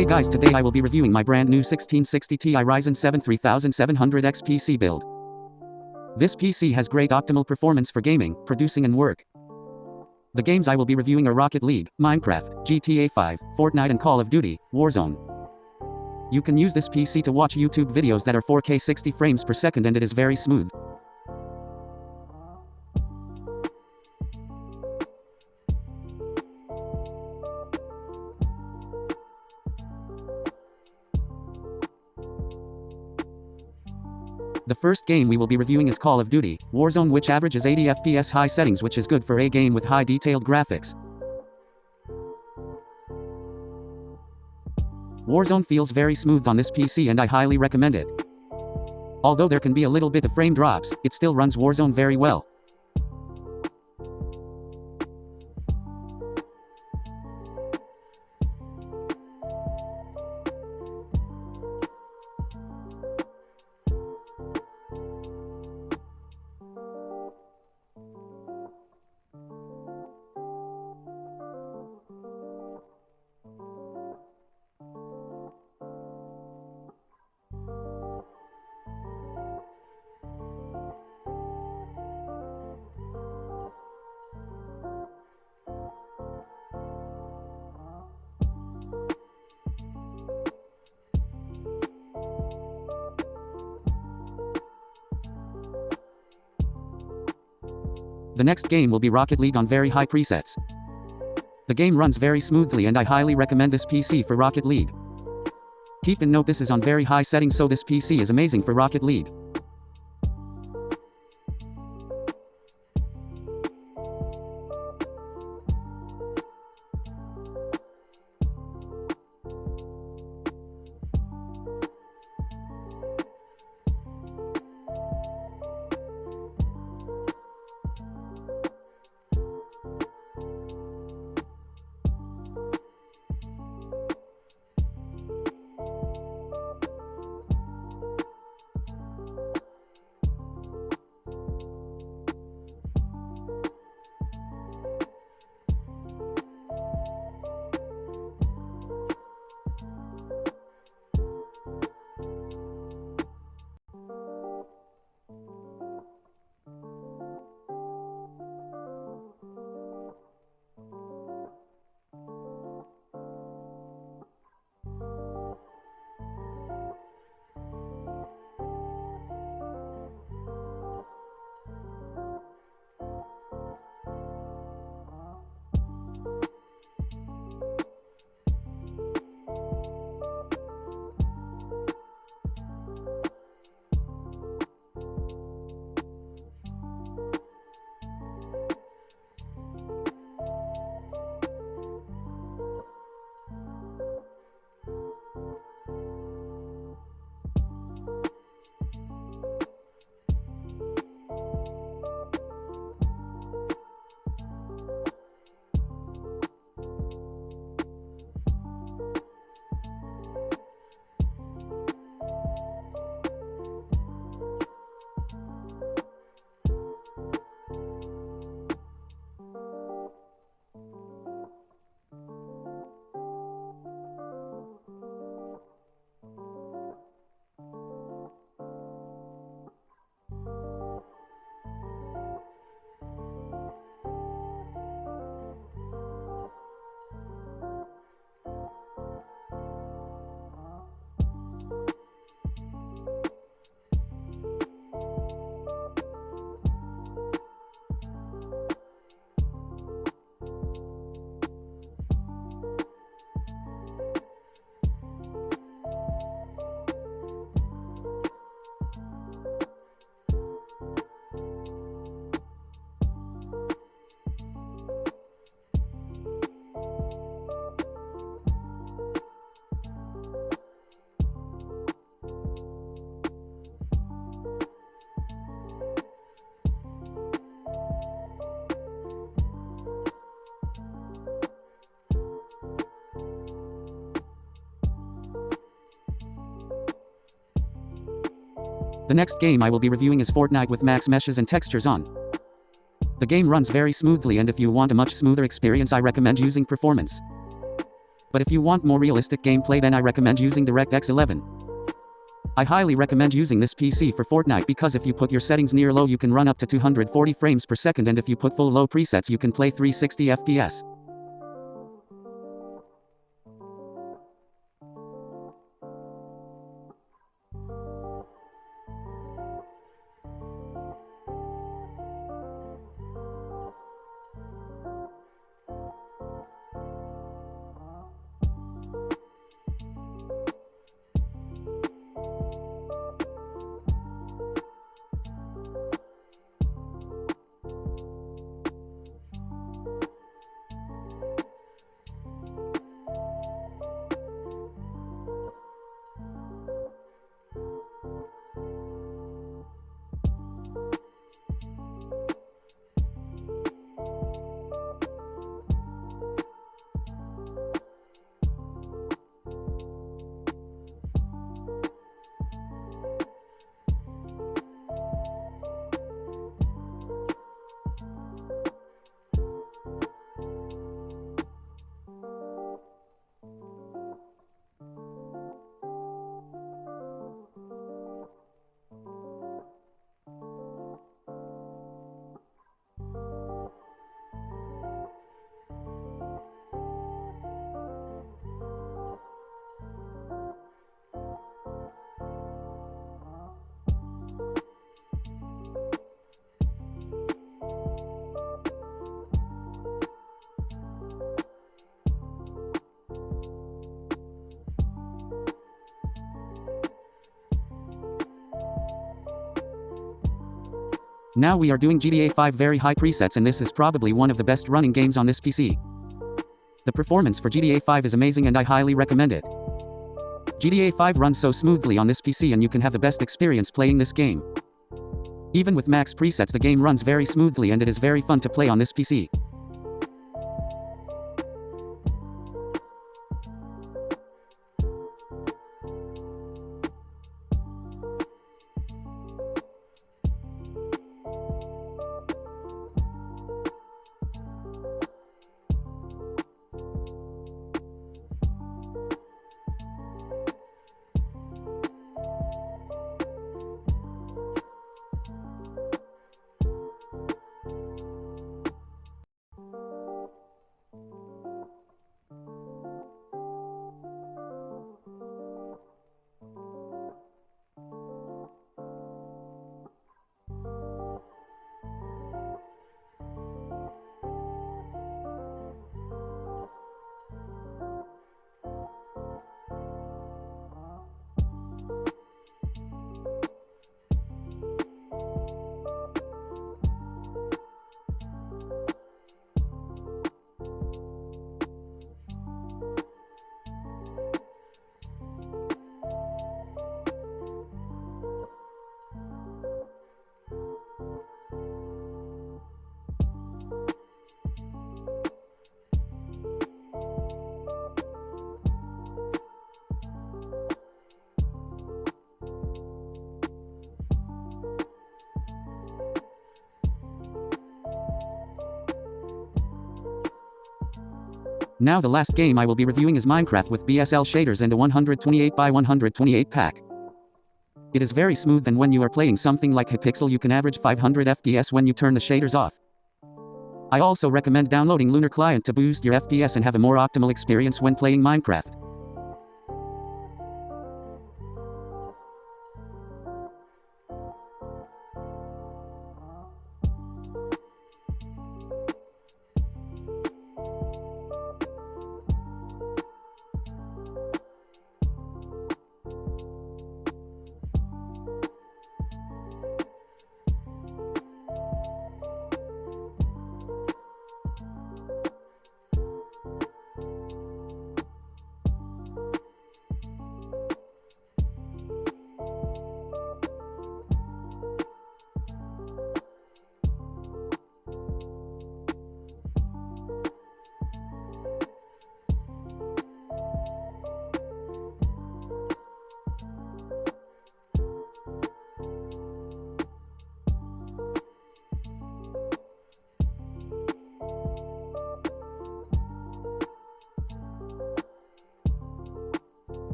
Hey guys, today I will be reviewing my brand new 1660 Ti Ryzen 7 3700X PC build. This PC has great optimal performance for gaming, producing and work. The games I will be reviewing are Rocket League, Minecraft, GTA 5, Fortnite and Call of Duty, Warzone. You can use this PC to watch YouTube videos that are 4K 60 frames per second and it is very smooth. The first game we will be reviewing is Call of Duty, Warzone, which averages 80 FPS high settings, which is good for a game with high detailed graphics. Warzone feels very smooth on this PC and I highly recommend it. Although there can be a little bit of frame drops, it still runs Warzone very well. The next game will be Rocket League on very high presets. The game runs very smoothly and I highly recommend this PC for Rocket League. Keep in note this is on very high settings, so this PC is amazing for Rocket League. The next game I will be reviewing is Fortnite with max meshes and textures on. The game runs very smoothly, and if you want a much smoother experience, I recommend using performance. But if you want more realistic gameplay, then I recommend using DirectX 11. I highly recommend using this PC for Fortnite because if you put your settings near low, you can run up to 240 frames per second, and if you put full low presets, you can play 360 FPS. Now we are doing GTA 5 very high presets, and this is probably one of the best running games on this PC. The performance for GTA 5 is amazing and I highly recommend it. GTA 5 runs so smoothly on this PC and you can have the best experience playing this game. Even with max presets, the game runs very smoothly and it is very fun to play on this PC. Now the last game I will be reviewing is Minecraft with BSL shaders and a 128 by 128 pack. It is very smooth, and when you are playing something like Hypixel you can average 500 FPS when you turn the shaders off. I also recommend downloading Lunar Client to boost your FPS and have a more optimal experience when playing Minecraft.